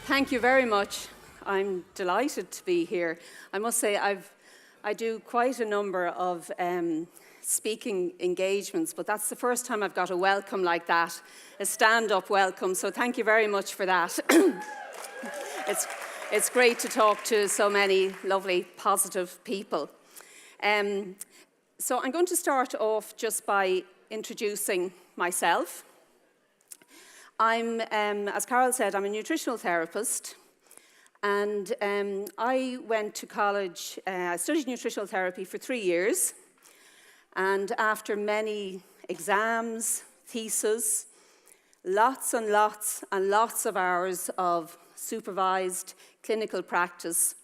Thank you very much. I'm delighted to be here. I must say I do quite a number of speaking engagements, but that's the first time I've got a welcome like that, a stand-up welcome, so thank you very much for that. It's great to talk to so many lovely, positive people. So I'm going to start off just by introducing myself. As Carol said, I'm a nutritional therapist, and I went to college. I studied nutritional therapy for 3 years, and after many exams, theses, lots and lots and lots of hours of supervised clinical practice,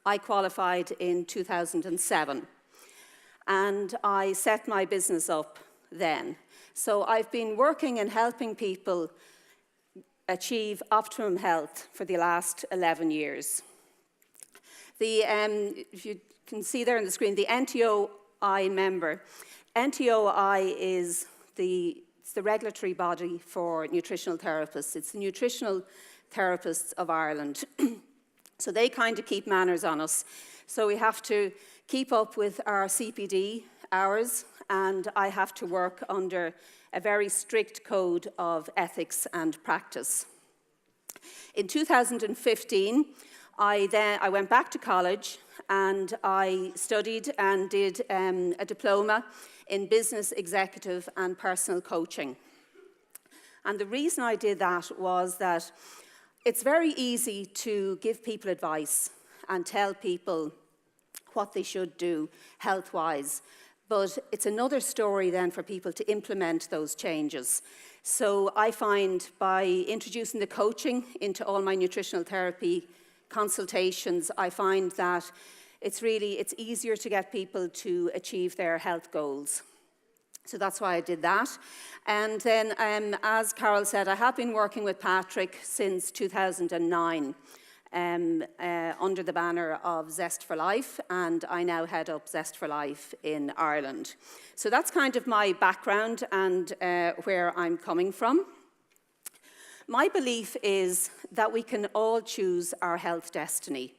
I qualified in 2007, and I set my business up then. So I've been working and helping people achieve optimum health for the last 11 years. If you can see there on the screen, the NTOI member. NTOI is the regulatory body for nutritional therapists. It's the Nutritional Therapists of Ireland. So they kind of keep manners on us. So we have to keep up with our CPD hours, and I have to work under a very strict code of ethics and practice. In 2015, I went back to college and I studied and did a diploma in business executive and personal coaching. And the reason I did that was that it's very easy to give people advice and tell people what they should do health-wise. But it's another story then for people to implement those changes. So I find by introducing the coaching into all my nutritional therapy consultations, I find that it's easier to get people to achieve their health goals. So that's why I did that. And then, as Carol said, I have been working with Patrick since 2009. Under the banner of Zest for Life, and I now head up Zest for Life in Ireland. So that's kind of my background and where I'm coming from. My belief is that we can all choose our health destiny.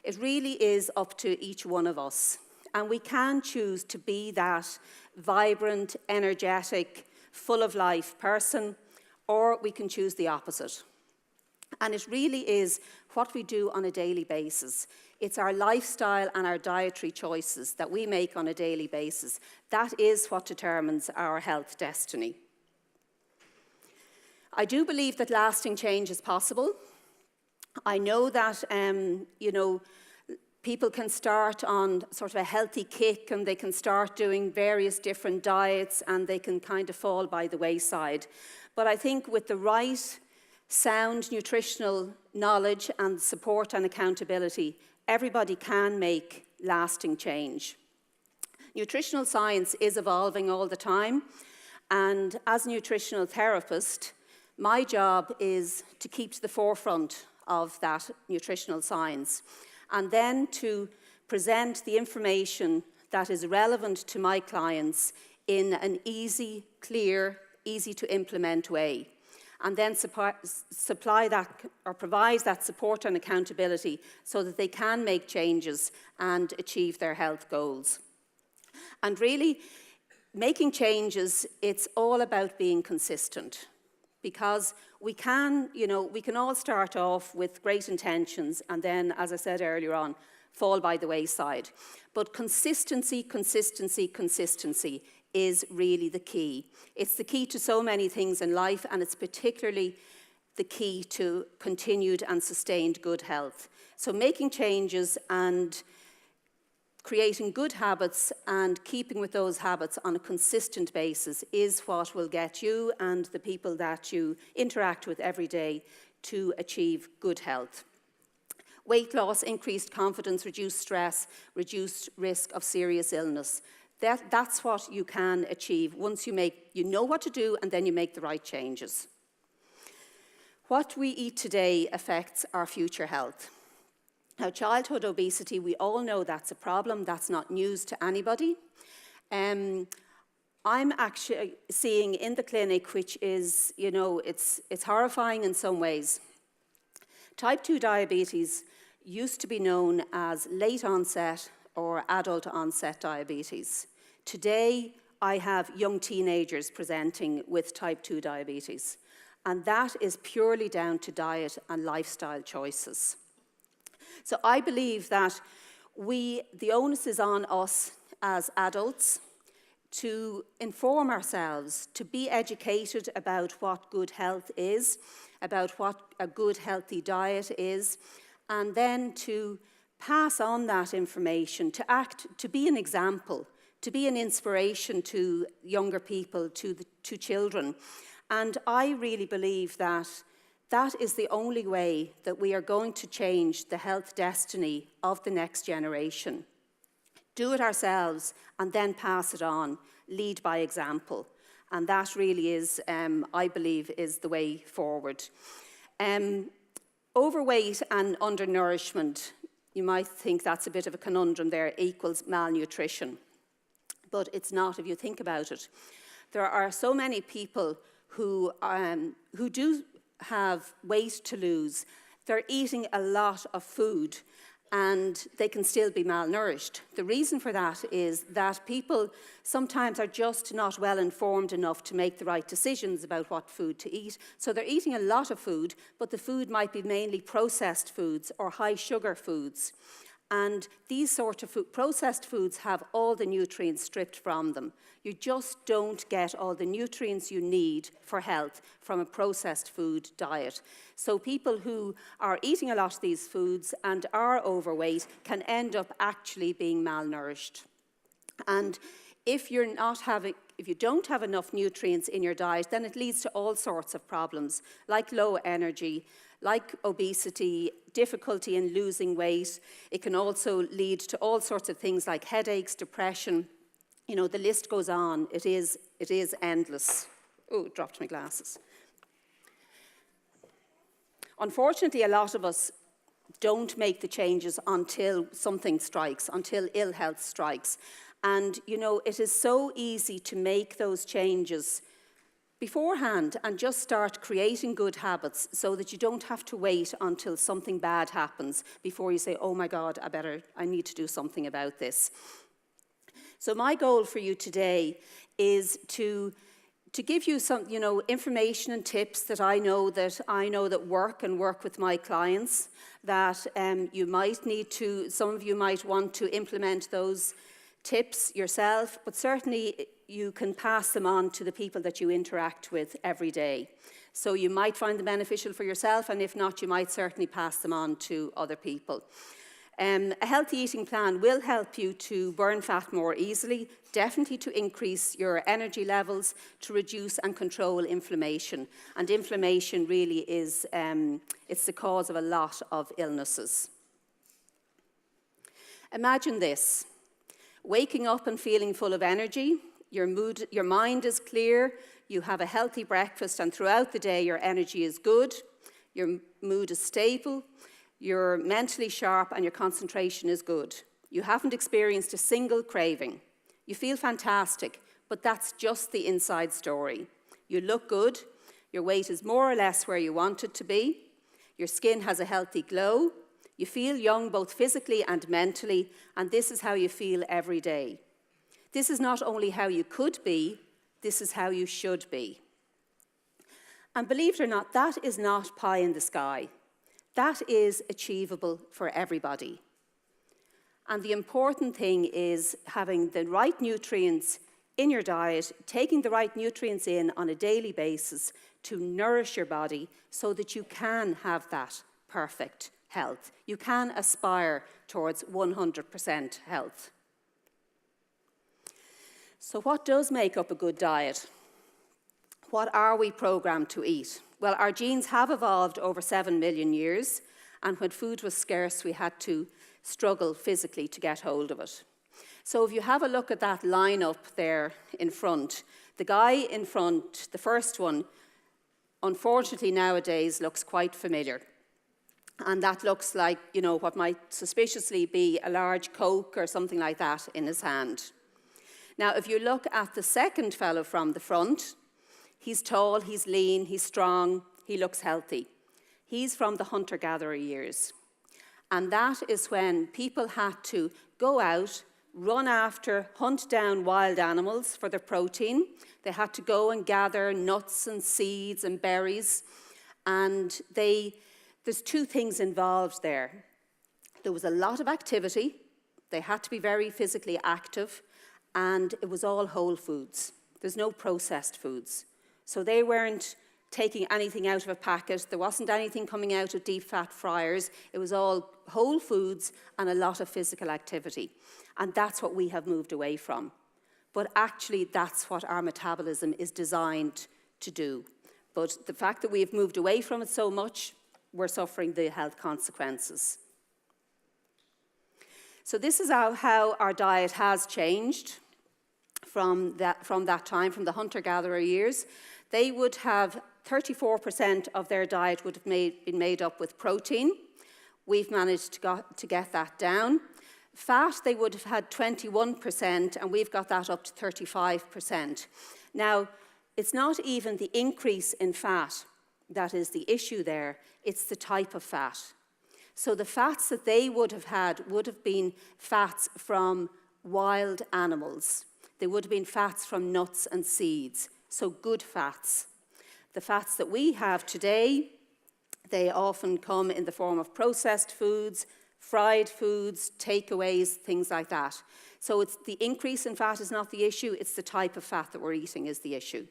It really is up to each one of us, and we can choose to be that vibrant, energetic, full of life person, or we can choose the opposite. And it really is what we do on a daily basis. It's our lifestyle and our dietary choices that we make on a daily basis. That is what determines our health destiny. I do believe that lasting change is possible. I know that, people can start on sort of a healthy kick and they can start doing various different diets and they can kind of fall by the wayside. But I think with the right sound nutritional knowledge and support and accountability, everybody can make lasting change. Nutritional science is evolving all the time, and as a nutritional therapist, my job is to keep to the forefront of that nutritional science, and then to present the information that is relevant to my clients in an easy, clear, easy to implement way, and then supply that or provide that support and accountability so that they can make changes and achieve their health goals. And really, making changes, it's all about being consistent, because we can all start off with great intentions and then, as I said earlier on, fall by the wayside. But consistency, consistency, consistency is really the key. It's the key to so many things in life, and it's particularly the key to continued and sustained good health. So making changes and creating good habits and keeping with those habits on a consistent basis is what will get you and the people that you interact with every day to achieve good health. Weight loss, increased confidence, reduced stress, reduced risk of serious illness. That's what you can achieve once you know what to do and then you make the right changes. What we eat today affects our future health. Now, childhood obesity, we all know that's a problem. That's not news to anybody. I'm actually seeing in the clinic, which is, it's horrifying in some ways. Type 2 diabetes used to be known as late onset or adult onset diabetes. Today, I have young teenagers presenting with type 2 diabetes, and that is purely down to diet and lifestyle choices. So I believe that the onus is on us as adults to inform ourselves, to be educated about what good health is, about what a good healthy diet is, and then to pass on that information, to act, to be an example, to be an inspiration to younger people, to children. And I really believe that that is the only way that we are going to change the health destiny of the next generation. Do it ourselves and then pass it on, lead by example. And that really is, I believe, is the way forward. Overweight and undernourishment, you might think that's a bit of a conundrum there, equals malnutrition. But it's not if you think about it. There are so many people who do have weight to lose. They're eating a lot of food and they can still be malnourished. The reason for that is that people sometimes are just not well informed enough to make the right decisions about what food to eat. So they're eating a lot of food, but the food might be mainly processed foods or high sugar foods. And these sort of processed foods have all the nutrients stripped from them. You just don't get all the nutrients you need for health from a processed food diet. So people who are eating a lot of these foods and are overweight can end up actually being malnourished. And if you don't have enough nutrients in your diet, then it leads to all sorts of problems, like low energy, like obesity, difficulty in losing weight. It can also lead to all sorts of things like headaches, depression. You know, the list goes on. It is endless. Oh, dropped my glasses. Unfortunately, a lot of us don't make the changes until something strikes, until ill health strikes. And, you know, it is so easy to make those changes beforehand and just start creating good habits so that you don't have to wait until something bad happens before you say, oh my God, I need to do something about this. So my goal for you today is to give you some, you know, information and tips that I know that work with my clients, that you might need to, some of you might want to implement those tips yourself, but certainly you can pass them on to the people that you interact with every day. So you might find them beneficial for yourself, and if not, you might certainly pass them on to other people. A healthy eating plan will help you to burn fat more easily, definitely to increase your energy levels, to reduce and control inflammation. And inflammation really is, it's the cause of a lot of illnesses. Imagine this. Waking up and feeling full of energy, your mind is clear, you have a healthy breakfast, and throughout the day your energy is good, your mood is stable, you're mentally sharp, and your concentration is good. You haven't experienced a single craving. You feel fantastic, but that's just the inside story. You look good, your weight is more or less where you want it to be, your skin has a healthy glow, you feel young both physically and mentally, and this is how you feel every day. This is not only how you could be, this is how you should be. And believe it or not, that is not pie in the sky. That is achievable for everybody. And the important thing is having the right nutrients in your diet, taking the right nutrients in on a daily basis to nourish your body so that you can have that perfect health. You can aspire towards 100% health. So what does make up a good diet? What are we programmed to eat? Well, our genes have evolved over 7 million years, and when food was scarce, we had to struggle physically to get hold of it. So if you have a look at that lineup there in front, the guy in front, the first one, unfortunately nowadays looks quite familiar. And that looks like, you know, what might suspiciously be a large Coke or something like that in his hand. Now, if you look at the second fellow from the front, he's tall, he's lean, he's strong, he looks healthy. He's from the hunter-gatherer years. And that is when people had to go out, run after, hunt down wild animals for their protein. They had to go and gather nuts and seeds and berries. And there's two things involved there. There was a lot of activity. They had to be very physically active. And it was all whole foods. There's no processed foods. So they weren't taking anything out of a packet. There wasn't anything coming out of deep fat fryers. It was all whole foods and a lot of physical activity. And that's what we have moved away from. But actually, that's what our metabolism is designed to do. But the fact that we have moved away from it so much, we're suffering the health consequences. So this is how our diet has changed from that time, from the hunter-gatherer years. They would have 34% of their diet would have been made up with protein. We've managed to get that down. Fat, they would have had 21%, and we've got that up to 35%. Now, it's not even the increase in fat that is the issue there, it's the type of fat. So the fats that they would have had would have been fats from wild animals. They would have been fats from nuts and seeds, so good fats. The fats that we have today, they often come in the form of processed foods, fried foods, takeaways, things like that. So it's the increase in fat is not the issue, it's the type of fat that we're eating is the issue.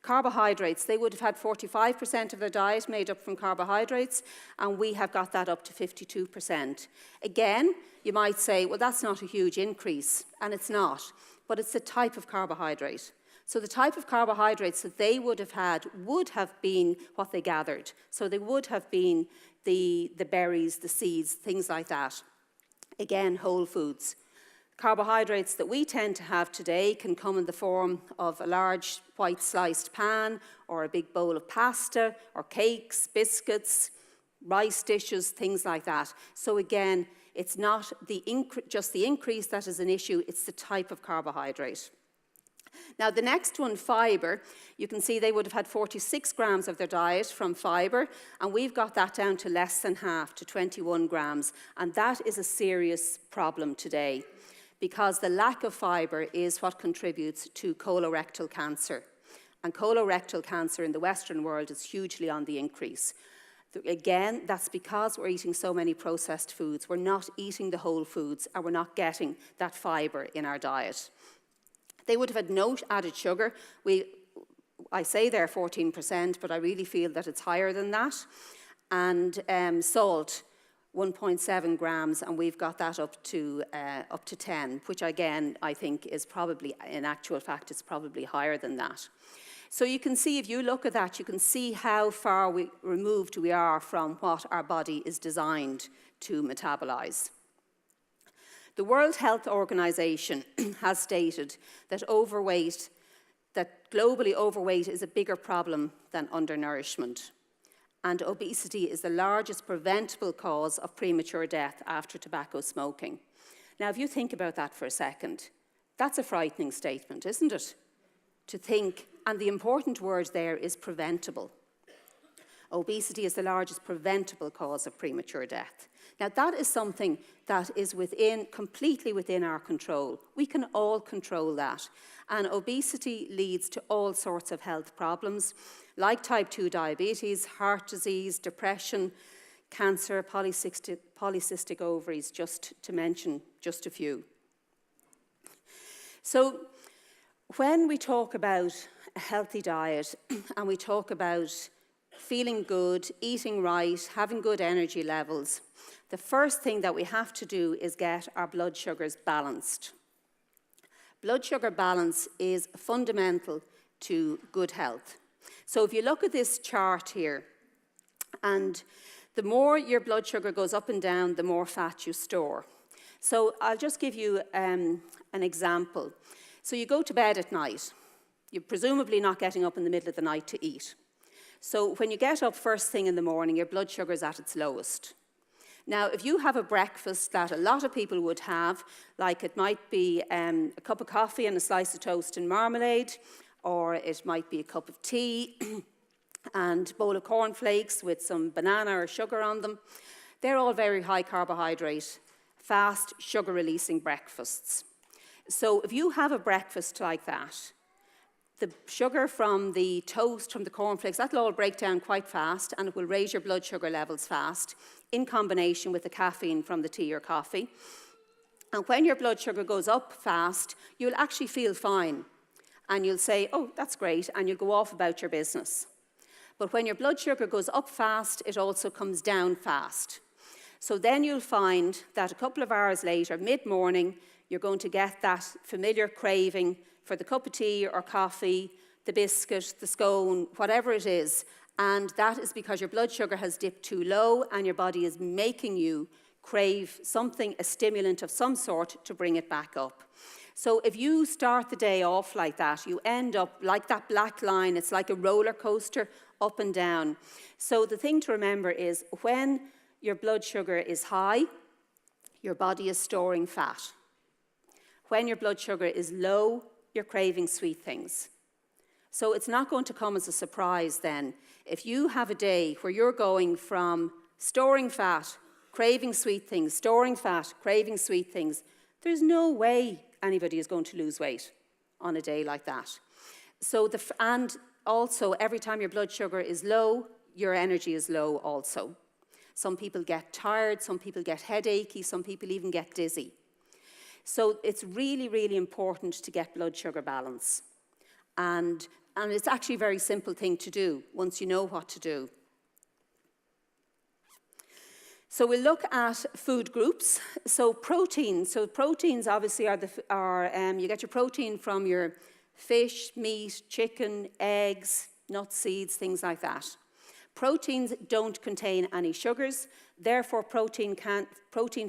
Carbohydrates, they would have had 45% of their diet made up from carbohydrates, and we have got that up to 52%. Again, you might say, well, that's not a huge increase, and it's not, but it's the type of carbohydrate. So the type of carbohydrates that they would have had would have been what they gathered. So they would have been the berries, the seeds, things like that. Again, whole foods. Carbohydrates that we tend to have today can come in the form of a large white sliced pan or a big bowl of pasta or cakes, biscuits, rice dishes, things like that. So again, it's not just the increase that is an issue, it's the type of carbohydrate. Now the next one, fibre, you can see they would have had 46 grams of their diet from fibre, and we've got that down to less than half, to 21 grams, and that is a serious problem today, because the lack of fibre is what contributes to colorectal cancer. And colorectal cancer in the Western world is hugely on the increase. Again, that's because we're eating so many processed foods. We're not eating the whole foods, and we're not getting that fibre in our diet. They would have had no added sugar. I say they're 14%, but I really feel that it's higher than that. And salt, 1.7 grams, and we've got that up to 10, which again, I think is probably, in actual fact, it's probably higher than that. So you can see, if you look at that, you can see how far removed we are from what our body is designed to metabolize. The World Health Organization has stated that globally overweight is a bigger problem than undernourishment. And obesity is the largest preventable cause of premature death after tobacco smoking. Now, if you think about that for a second, that's a frightening statement, isn't it? To think, and the important word there is preventable. Obesity is the largest preventable cause of premature death. Now, that is something that is completely within our control. We can all control that. And obesity leads to all sorts of health problems, like type 2 diabetes, heart disease, depression, cancer, polycystic ovaries, just to mention just a few. So when we talk about a healthy diet and we talk about feeling good, eating right, having good energy levels, the first thing that we have to do is get our blood sugars balanced. Blood sugar balance is fundamental to good health. So if you look at this chart here, and the more your blood sugar goes up and down, the more fat you store. So I'll just give you an example. So you go to bed at night. You're presumably not getting up in the middle of the night to eat. So when you get up first thing in the morning, your blood sugar is at its lowest. Now, if you have a breakfast that a lot of people would have, like it might be a cup of coffee and a slice of toast and marmalade, or it might be a cup of tea and a bowl of cornflakes with some banana or sugar on them. They're all very high carbohydrate, fast, sugar-releasing breakfasts. So if you have a breakfast like that, the sugar from the toast, from the cornflakes, that'll all break down quite fast, and it will raise your blood sugar levels fast, in combination with the caffeine from the tea or coffee. And when your blood sugar goes up fast, you'll actually feel fine. And you'll say, oh, that's great, and you'll go off about your business. But when your blood sugar goes up fast, it also comes down fast. So then you'll find that a couple of hours later, mid-morning, you're going to get that familiar craving for the cup of tea or coffee, the biscuit, the scone, whatever it is. And that is because your blood sugar has dipped too low and your body is making you crave something, a stimulant of some sort, to bring it back up. So if you start the day off like that, you end up like that black line. It's like a roller coaster, up and down. So the thing to remember is when your blood sugar is high, your body is storing fat. When your blood sugar is low, you're craving sweet things. So it's not going to come as a surprise then. If you have a day where you're going from storing fat, craving sweet things, storing fat, craving sweet things, there's no way anybody is going to lose weight on a day like that. So and also, every time your blood sugar is low, your energy is low also. Some people get tired, some people get headachy, some people even get dizzy. So it's really, really important to get blood sugar balance. And it's actually a very simple thing to do once you know what to do. So we'll look at food groups. So proteins. So proteins obviously you get your protein from your fish, meat, chicken, eggs, nuts, seeds, things like that. Proteins don't contain any sugars, therefore protein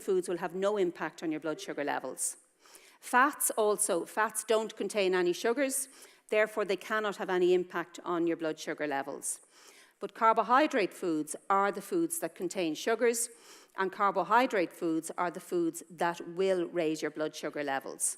foods will have no impact on your blood sugar levels. Fats don't contain any sugars, therefore they cannot have any impact on your blood sugar levels. But carbohydrate foods are the foods that contain sugars, and carbohydrate foods are the foods that will raise your blood sugar levels.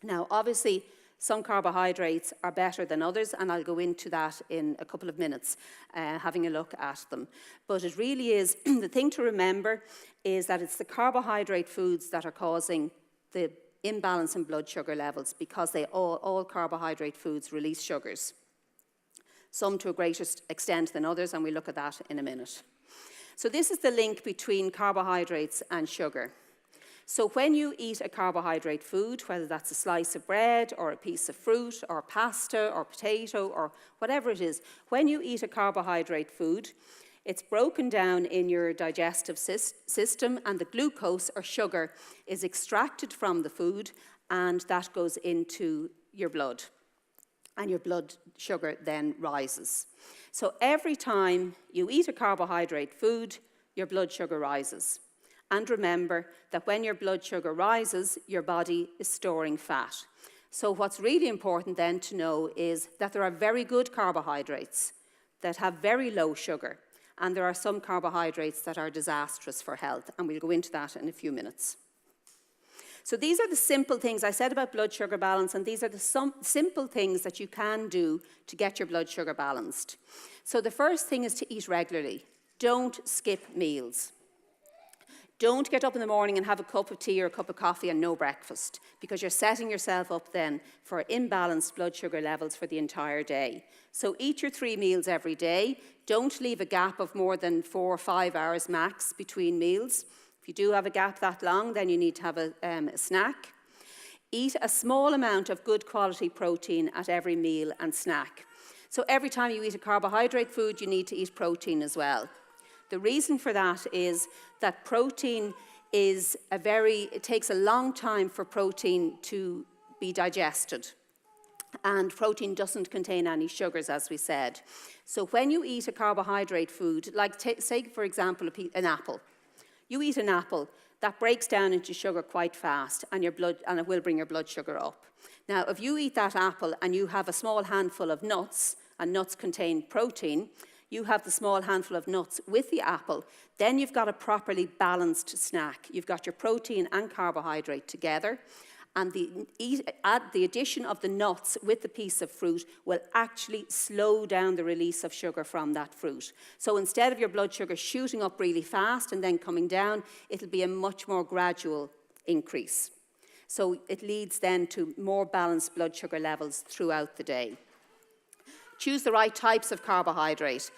Now, obviously, some carbohydrates are better than others, and I'll go into that in a couple of minutes, having a look at them. But it really is, the thing to remember is that it's the carbohydrate foods that are causing the imbalance in blood sugar levels, because all carbohydrate foods release sugars. Some to a greater extent than others, and we'll look at that in a minute. So this is the link between carbohydrates and sugar. So when you eat a carbohydrate food, whether that's a slice of bread or a piece of fruit or pasta or potato or whatever it is, when you eat a carbohydrate food, it's broken down in your digestive system, and the glucose or sugar is extracted from the food, and that goes into your blood. And your blood sugar then rises. So every time you eat a carbohydrate food, your blood sugar rises. And remember that when your blood sugar rises, your body is storing fat. So what's really important then to know is that there are very good carbohydrates that have very low sugar, and there are some carbohydrates that are disastrous for health, and we'll go into that in a few minutes. So these are the simple things I said about blood sugar balance, and these are the simple things that you can do to get your blood sugar balanced. So the first thing is to eat regularly. Don't skip meals. Don't get up in the morning and have a cup of tea or a cup of coffee and no breakfast, because you're setting yourself up then for imbalanced blood sugar levels for the entire day. So eat your 3 meals every day. Don't leave a gap of more than 4 or 5 hours max between meals. If you do have a gap that long, then you need to have a snack. Eat a small amount of good quality protein at every meal and snack. So every time you eat a carbohydrate food, you need to eat protein as well. The reason for that is that protein it takes a long time for protein to be digested. And protein doesn't contain any sugars, as we said. So when you eat a carbohydrate food, like say, for example, an apple. You eat an apple, that breaks down into sugar quite fast, and it will bring your blood sugar up. Now, if you eat that apple and you have a small handful of nuts, and nuts contain protein, you have the small handful of nuts with the apple, then you've got a properly balanced snack. You've got your protein and carbohydrate together, And the addition of the nuts with the piece of fruit will actually slow down the release of sugar from that fruit. So instead of your blood sugar shooting up really fast and then coming down, it'll be a much more gradual increase. So it leads then to more balanced blood sugar levels throughout the day. Choose the right types of carbohydrate.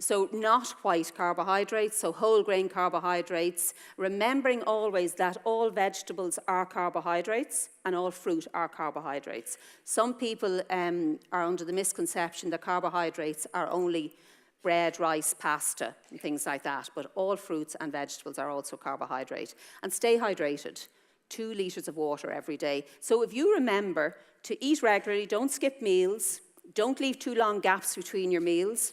So not white carbohydrates, so whole grain carbohydrates, remembering always that all vegetables are carbohydrates and all fruit are carbohydrates. Some people are under the misconception that carbohydrates are only bread, rice, pasta, and things like that, but all fruits and vegetables are also carbohydrate. And stay hydrated, 2 litres of water every day. So if you remember to eat regularly, don't skip meals, don't leave too long gaps between your meals,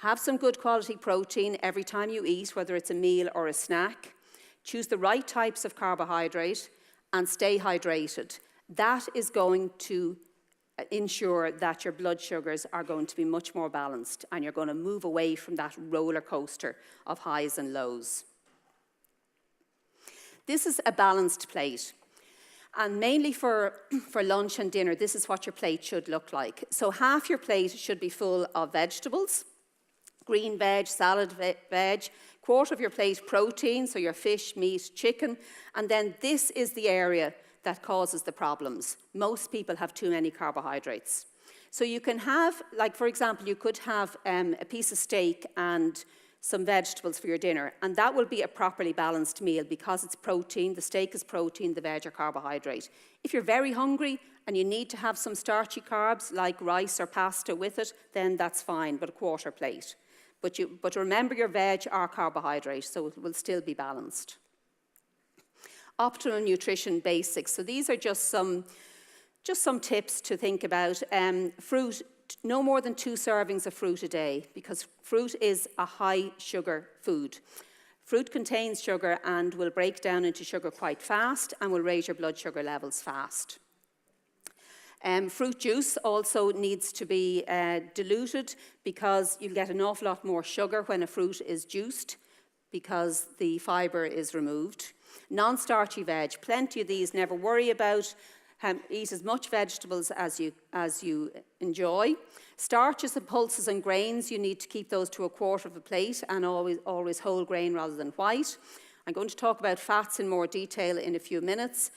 have some good quality protein every time you eat, whether it's a meal or a snack. Choose the right types of carbohydrate and stay hydrated. That is going to ensure that your blood sugars are going to be much more balanced and you're going to move away from that roller coaster of highs and lows. This is a balanced plate. And mainly for lunch and dinner, this is what your plate should look like. So half your plate should be full of vegetables, green veg, salad veg, quarter of your plate protein, so your fish, meat, chicken, and then this is the area that causes the problems. Most people have too many carbohydrates. So you can have, like for example, you could have a piece of steak and some vegetables for your dinner, and that will be a properly balanced meal because it's protein, the steak is protein, the veg are carbohydrate. If you're very hungry and you need to have some starchy carbs like rice or pasta with it, then that's fine, but a quarter plate. But remember your veg are carbohydrate, so it will still be balanced. Optimal nutrition basics. So these are just some tips to think about. Fruit, no more than 2 servings of fruit a day, because fruit is a high sugar food. Fruit contains sugar and will break down into sugar quite fast and will raise your blood sugar levels fast. Fruit juice also needs to be diluted because you'll get an awful lot more sugar when a fruit is juiced because the fibre is removed. Non-starchy veg, plenty of these, never worry about. Eat as much vegetables as you enjoy. Starches and pulses and grains, you need to keep those to a quarter of a plate and always whole grain rather than white. I'm going to talk about fats in more detail in a few minutes.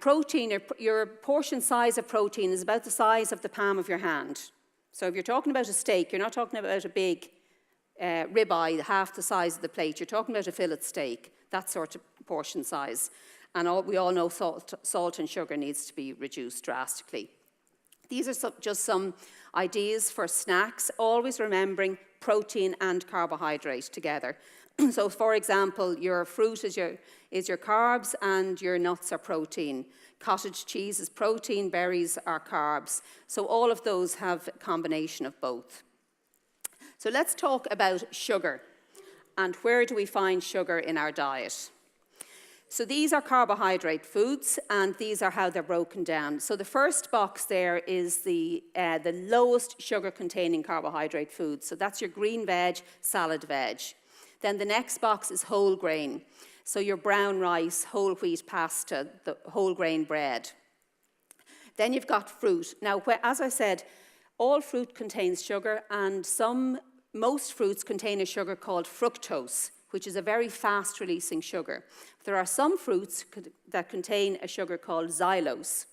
Protein, your portion size of protein is about the size of the palm of your hand. So if you're talking about a steak, you're not talking about a big ribeye, half the size of the plate. You're talking about a fillet steak, that sort of portion size. And we all know salt and sugar needs to be reduced drastically. These are just some ideas for snacks, always remembering protein and carbohydrate together. So for example, your fruit is your carbs and your nuts are protein. Cottage cheese is protein, berries are carbs. So all of those have a combination of both. So let's talk about sugar and where do we find sugar in our diet. So these are carbohydrate foods and these are how they're broken down. So the first box there is the lowest sugar containing carbohydrate foods. So that's your green veg, salad veg. Then the next box is whole grain. So your brown rice, whole wheat pasta, the whole grain bread. Then you've got fruit. Now, as I said, all fruit contains sugar and most fruits contain a sugar called fructose, which is a very fast releasing sugar. There are some fruits that contain a sugar called xylose.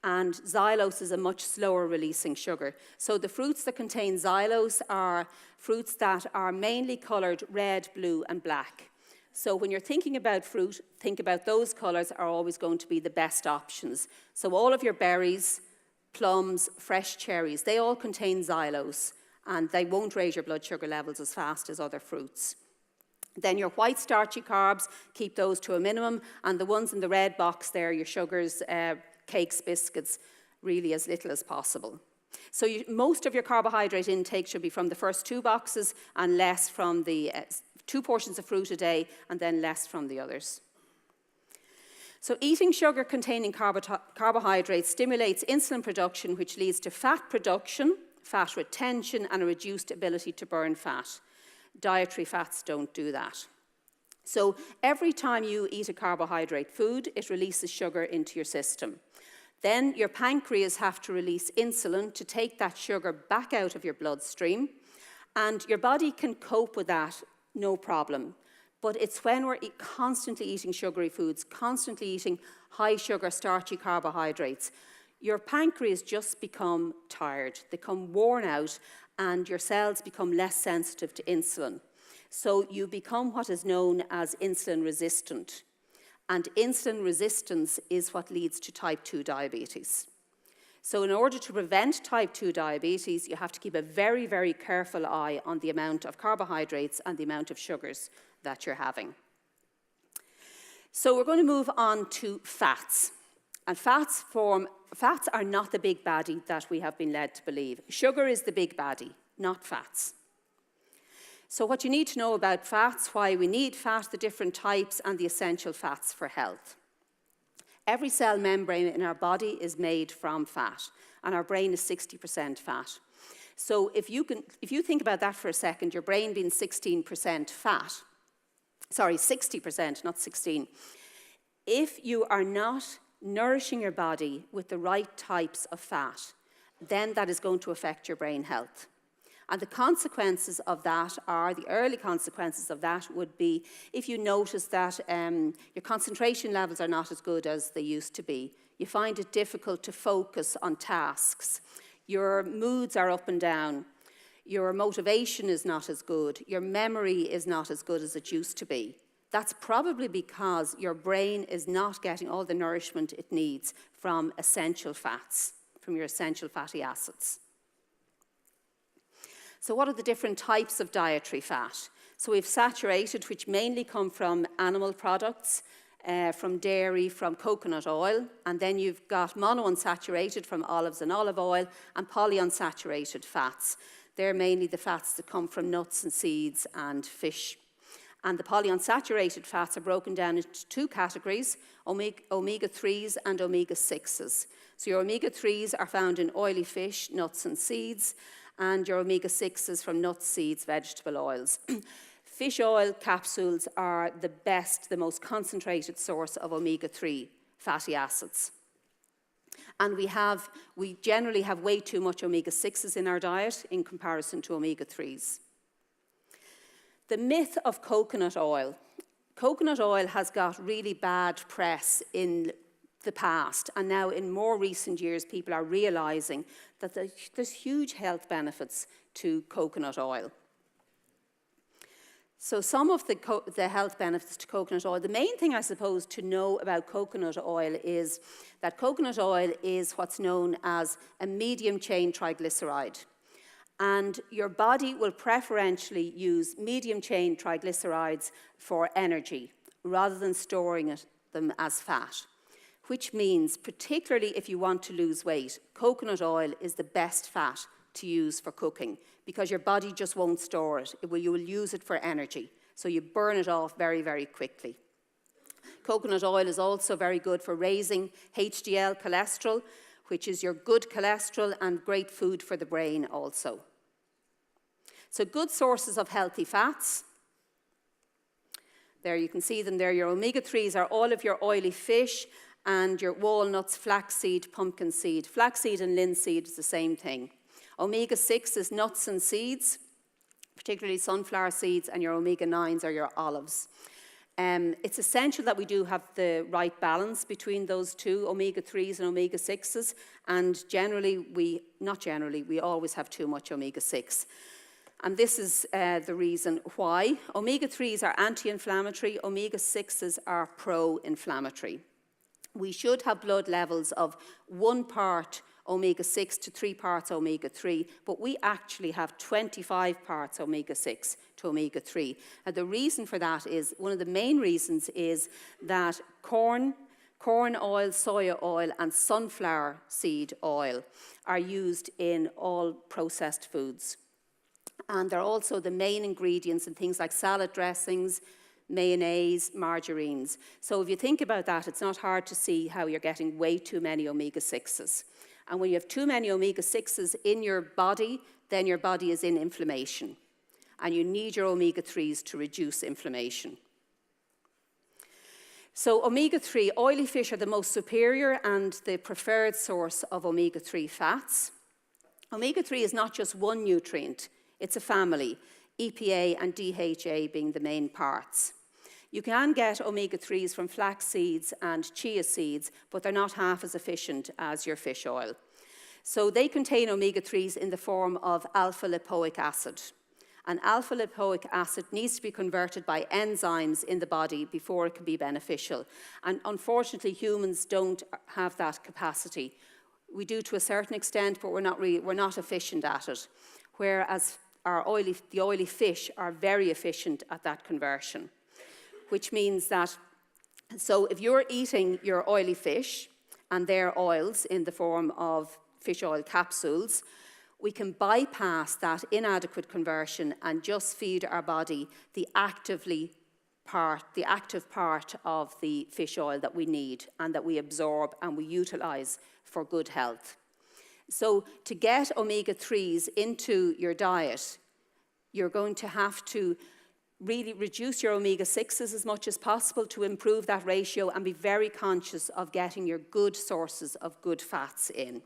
And xylose is a much slower releasing sugar. So the fruits that contain xylose are fruits that are mainly coloured red, blue and black. So when you're thinking about fruit, think about those colours are always going to be the best options. So all of your berries, plums, fresh cherries, they all contain xylose and they won't raise your blood sugar levels as fast as other fruits. Then your white starchy carbs, keep those to a minimum, and the ones in the red box there, your sugars, cakes, biscuits, really as little as possible. So most of your carbohydrate intake should be from the first 2 boxes and less from the 2 portions of fruit a day and then less from the others. So eating sugar-containing carbohydrates stimulates insulin production, which leads to fat production, fat retention, and a reduced ability to burn fat. Dietary fats don't do that. So every time you eat a carbohydrate food, it releases sugar into your system. Then your pancreas have to release insulin to take that sugar back out of your bloodstream, and your body can cope with that, no problem. But it's when we're constantly eating sugary foods, constantly eating high sugar, starchy carbohydrates, your pancreas just become tired, they become worn out, and your cells become less sensitive to insulin. So you become what is known as insulin resistant. And insulin resistance is what leads to type 2 diabetes. So in order to prevent type 2 diabetes, you have to keep a very, very careful eye on the amount of carbohydrates and the amount of sugars that you're having. So we're going to move on to fats. And fats are not the big baddie that we have been led to believe. Sugar is the big baddie, not fats. So what you need to know about fats, why we need fat, the different types, and the essential fats for health. Every cell membrane in our body is made from fat, and our brain is 60% fat. So if you think about that for a second, your brain being 16% fat, sorry, 60%, not 16. If you are not nourishing your body with the right types of fat, then that is going to affect your brain health. And the consequences of that are, the early consequences of that would be if you notice that your concentration levels are not as good as they used to be. You find it difficult to focus on tasks. Your moods are up and down. Your motivation is not as good. Your memory is not as good as it used to be. That's probably because your brain is not getting all the nourishment it needs from essential fats, from your essential fatty acids. So what are the different types of dietary fat? So we have saturated, which mainly come from animal products, from dairy, from coconut oil, and then you've got monounsaturated from olives and olive oil, and polyunsaturated fats. They're mainly the fats that come from nuts and seeds and fish. And the polyunsaturated fats are broken down into two categories, omega-3s and omega-6s. So your omega-3s are found in oily fish, nuts and seeds, and your omega-6s from nuts, seeds, vegetable oils. Fish oil capsules are the best, the most concentrated source of omega-3 fatty acids. And we generally have way too much omega-6s in our diet in comparison to omega-3s. The myth of coconut oil. Coconut oil has got really bad press in the past, and now in more recent years people are realizing that there's huge health benefits to coconut oil. So some of the health benefits to coconut oil, the main thing I suppose to know about coconut oil is that coconut oil is what's known as a medium chain triglyceride. And your body will preferentially use medium chain triglycerides for energy rather than storing them as fat. Which means, particularly if you want to lose weight, coconut oil is the best fat to use for cooking because your body just won't store it. You will use it for energy, so you burn it off very, very quickly. Coconut oil is also very good for raising HDL cholesterol, which is your good cholesterol and great food for the brain also. So good sources of healthy fats. There you can see them there. Your omega-3s are all of your oily fish and your walnuts, flaxseed, pumpkin seed. Flaxseed and linseed is the same thing. Omega-6 is nuts and seeds, particularly sunflower seeds, and your omega-9s are your olives. It's essential that we do have the right balance between those two, omega-3s and omega-6s, and we always have too much omega-6. And this is the reason why. Omega-3s are anti-inflammatory, omega-6s are pro-inflammatory. We should have blood levels of 1 part omega-6 to 3 parts omega-3, but we actually have 25 parts omega-6 to omega-3. And the reason for that is, one of the main reasons is that corn oil, soya oil, and sunflower seed oil are used in all processed foods. And they're also the main ingredients in things like salad dressings, mayonnaise, margarines. So if you think about that, it's not hard to see how you're getting way too many omega-6s. And when you have too many omega-6s in your body, then your body is in inflammation. And you need your omega-3s to reduce inflammation. So omega-3, oily fish are the most superior and the preferred source of omega-3 fats. Omega-3 is not just one nutrient, it's a family, EPA and DHA being the main parts. You can get omega-3s from flax seeds and chia seeds, but they're not half as efficient as your fish oil. So they contain omega-3s in the form of alpha-lipoic acid. And alpha-lipoic acid needs to be converted by enzymes in the body before it can be beneficial. And unfortunately, humans don't have that capacity. We do to a certain extent, but we're not efficient at it. Whereas the oily fish are very efficient at that conversion. Which means that, so if you're eating your oily fish and their oils in the form of fish oil capsules, we can bypass that inadequate conversion and just feed our body the active part of the fish oil that we need and that we absorb and we utilize for good health. So to get omega-3s into your diet, you're going to have to really reduce your omega-6s as much as possible to improve that ratio and be very conscious of getting your good sources of good fats in.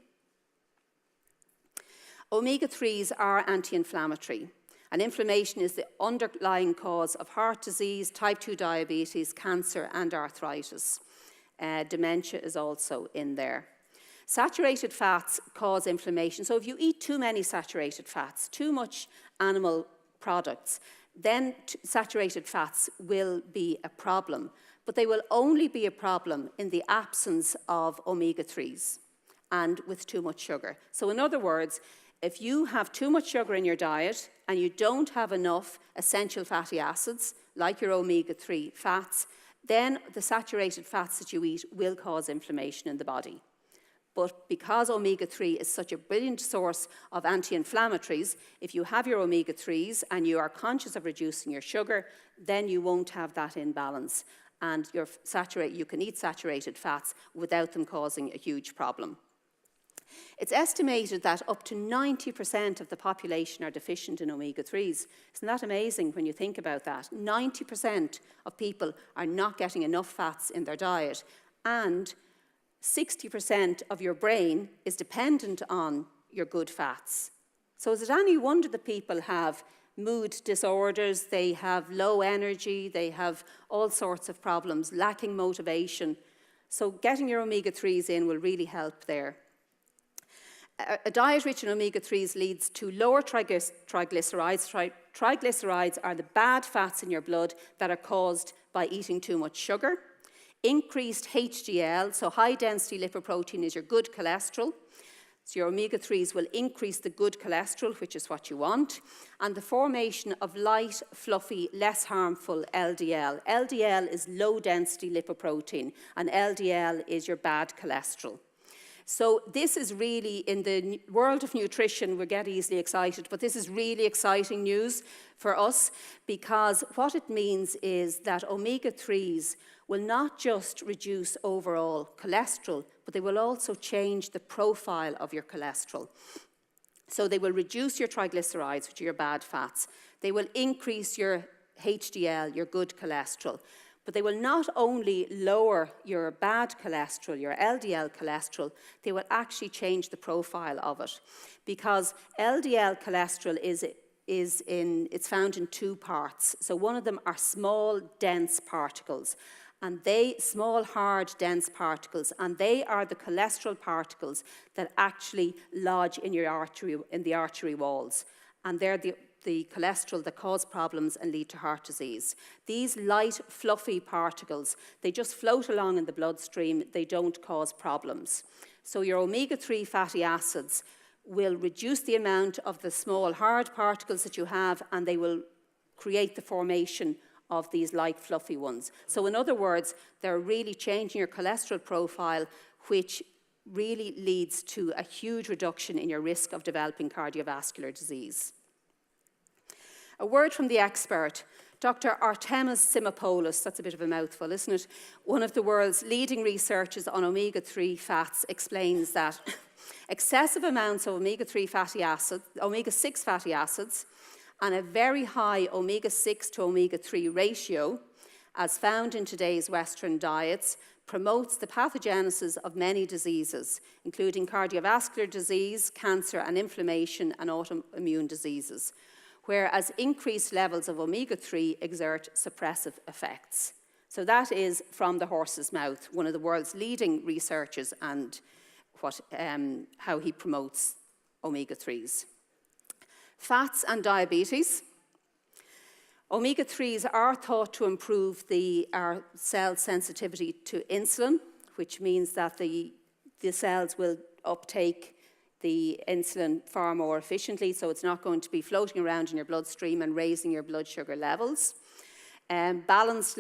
Omega-3s are anti-inflammatory, and inflammation is the underlying cause of heart disease, type 2 diabetes, cancer, and arthritis. Dementia is also in there. Saturated fats cause inflammation, so if you eat too many saturated fats, too much animal products, then saturated fats will be a problem. But they will only be a problem in the absence of omega-3s and with too much sugar. So in other words, if you have too much sugar in your diet and you don't have enough essential fatty acids, like your omega-3 fats, then the saturated fats that you eat will cause inflammation in the body. But because omega-3 is such a brilliant source of anti-inflammatories, if you have your omega-3s and you are conscious of reducing your sugar, then you won't have that imbalance. And you can eat saturated fats without them causing a huge problem. It's estimated that up to 90% of the population are deficient in omega-3s. Isn't that amazing when you think about that? 90% of people are not getting enough fats in their diet, and 60% of your brain is dependent on your good fats. So is it any wonder that people have mood disorders, they have low energy, they have all sorts of problems, lacking motivation. So getting your omega-3s in will really help there. A diet rich in omega-3s leads to lower triglycerides. Triglycerides are the bad fats in your blood that are caused by eating too much sugar. Increased HDL, so high-density lipoprotein, is your good cholesterol. So your omega-3s will increase the good cholesterol, which is what you want, and the formation of light, fluffy, less harmful LDL. LDL is low-density lipoprotein, and LDL is your bad cholesterol. So this is really, in the world of nutrition, we get easily excited, but this is really exciting news for us, because what it means is that omega-3s will not just reduce overall cholesterol, but they will also change the profile of your cholesterol. So they will reduce your triglycerides, which are your bad fats. They will increase your HDL, your good cholesterol. But they will not only lower your bad cholesterol, your LDL cholesterol, they will actually change the profile of it. Because LDL cholesterol it's found in two parts. So one of them are small, dense particles. And small, hard, dense particles, and they are the cholesterol particles that actually lodge in the artery walls. And they're the cholesterol that cause problems and lead to heart disease. These light, fluffy particles, they just float along in the bloodstream. They don't cause problems. So your omega-3 fatty acids will reduce the amount of the small, hard particles that you have, and they will create the formation of these light, fluffy ones. So in other words, they're really changing your cholesterol profile, which really leads to a huge reduction in your risk of developing cardiovascular disease. A word from the expert, Dr. Artemis Simopoulos, that's a bit of a mouthful, isn't it? One of the world's leading researchers on omega-3 fats explains that excessive amounts of omega-6 fatty acids, and a very high omega-6 to omega-3 ratio, as found in today's Western diets, promotes the pathogenesis of many diseases, including cardiovascular disease, cancer and inflammation, and autoimmune diseases, whereas increased levels of omega-3 exert suppressive effects. So that is from the horse's mouth, one of the world's leading researchers, and how he promotes omega-3s. Fats and diabetes. Omega-3s are thought to improve our cell sensitivity to insulin, which means that the cells will uptake the insulin far more efficiently, so it's not going to be floating around in your bloodstream and raising your blood sugar levels. Balanced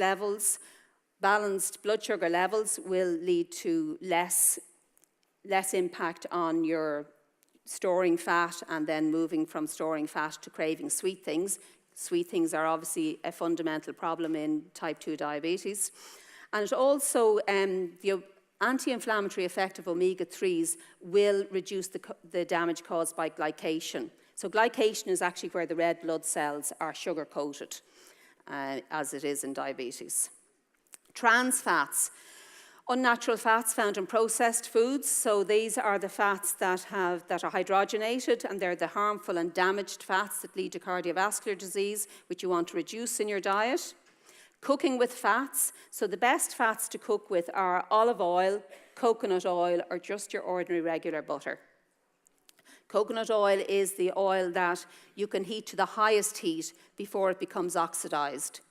blood sugar levels will lead to less impact on your storing fat and then moving from storing fat to craving sweet things. Sweet things are obviously a fundamental problem in type 2 diabetes. And it also, the anti-inflammatory effect of omega-3s will reduce the damage caused by glycation. So glycation is actually where the red blood cells are sugar-coated, as it is in diabetes. Trans fats. Unnatural fats found in processed foods, so these are the fats that are hydrogenated, and they're the harmful and damaged fats that lead to cardiovascular disease, which you want to reduce in your diet. Cooking with fats, so the best fats to cook with are olive oil, coconut oil, or just your ordinary regular butter. Coconut oil is the oil that you can heat to the highest heat before it becomes oxidized.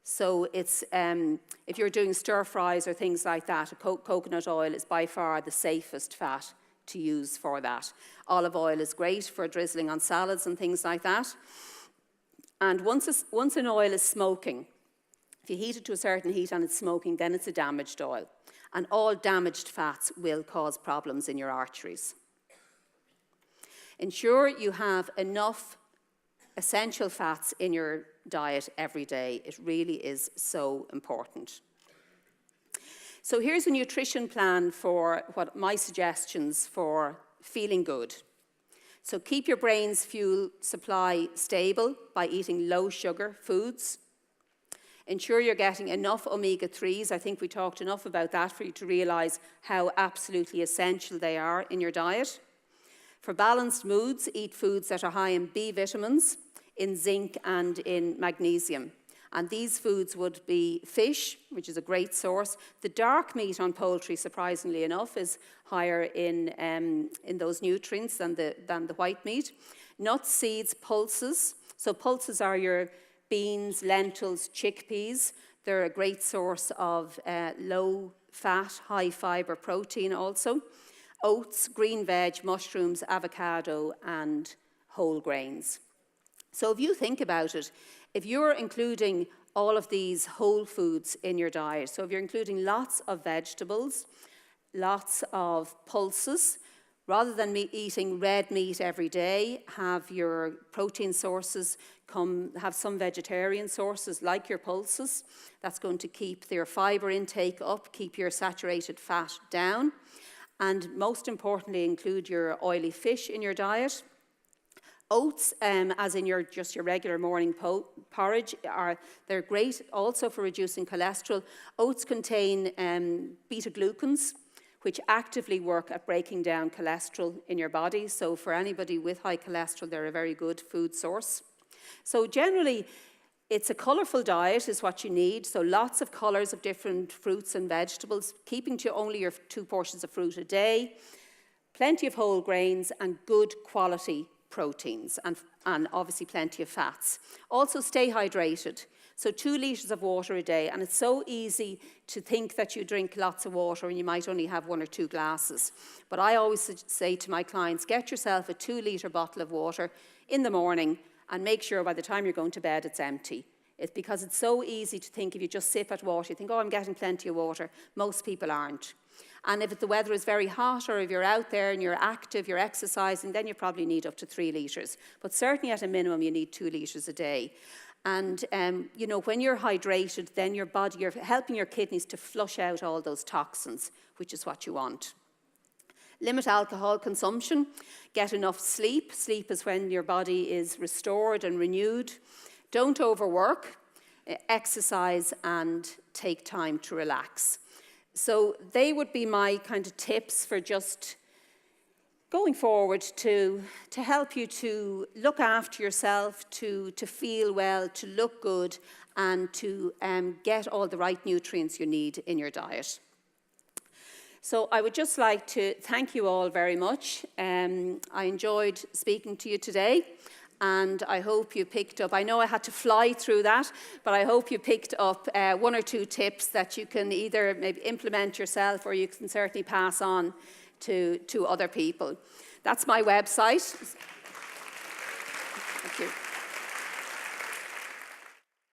So it's, if you're doing stir fries or things like that, coconut oil is by far the safest fat to use for that. Olive oil is great for drizzling on salads and things like that. And once an oil is smoking, if you heat it to a certain heat and it's smoking, then it's a damaged oil. And all damaged fats will cause problems in your arteries. Ensure you have enough essential fats in your diet every day. It really is so important. So here's a nutrition plan for what my suggestions for feeling good. So keep your brain's fuel supply stable by eating low sugar foods. Ensure you're getting enough omega-3s. I think we talked enough about that for you to realize how absolutely essential they are in your diet. For balanced moods, eat foods that are high in B vitamins, in zinc and in magnesium. And these foods would be fish, which is a great source. The dark meat on poultry, surprisingly enough, is higher in those nutrients than the white meat. Nuts, seeds, pulses. So pulses are your beans, lentils, chickpeas. They're a great source of low fat, high fiber protein also. Oats, green veg, mushrooms, avocado, and whole grains. So if you think about it, if you're including all of these whole foods in your diet, so if you're including lots of vegetables, lots of pulses, rather than eating red meat every day, have your protein sources have some vegetarian sources like your pulses. That's going to keep your fiber intake up, keep your saturated fat down, and most importantly, include your oily fish in your diet. Oats, as in your regular morning porridge, they're great also for reducing cholesterol. Oats contain beta-glucans, which actively work at breaking down cholesterol in your body. So for anybody with high cholesterol, they're a very good food source. So generally, it's a colourful diet is what you need. So lots of colours of different fruits and vegetables, keeping to only your 2 portions of fruit a day, plenty of whole grains, and good quality proteins, and obviously plenty of fats. Also stay hydrated. So 2 litres of water a day, and it's so easy to think that you drink lots of water and you might only have 1 or 2 glasses. But I always say to my clients, get yourself a 2-litre bottle of water in the morning and make sure by the time you're going to bed it's empty. It's because it's so easy to think if you just sip at water, you think, oh, I'm getting plenty of water. Most people aren't. And if the weather is very hot, or if you're out there and you're active, you're exercising, then you probably need up to 3 litres. But certainly at a minimum, you need 2 litres a day. And, when you're hydrated, then your body, you're helping your kidneys to flush out all those toxins, which is what you want. Limit alcohol consumption. Get enough sleep. Sleep is when your body is restored and renewed. Don't overwork. exercise, and take time to relax. So they would be my kind of tips for just going forward to help you to look after yourself, to feel well, to look good, and to get all the right nutrients you need in your diet. So I would just like to thank you all very much. I enjoyed speaking to you today, and I hope you picked up, I know I had to fly through that, but I hope you picked up 1 or 2 tips that you can either maybe implement yourself, or you can certainly pass on to other people. That's my website. Thank you.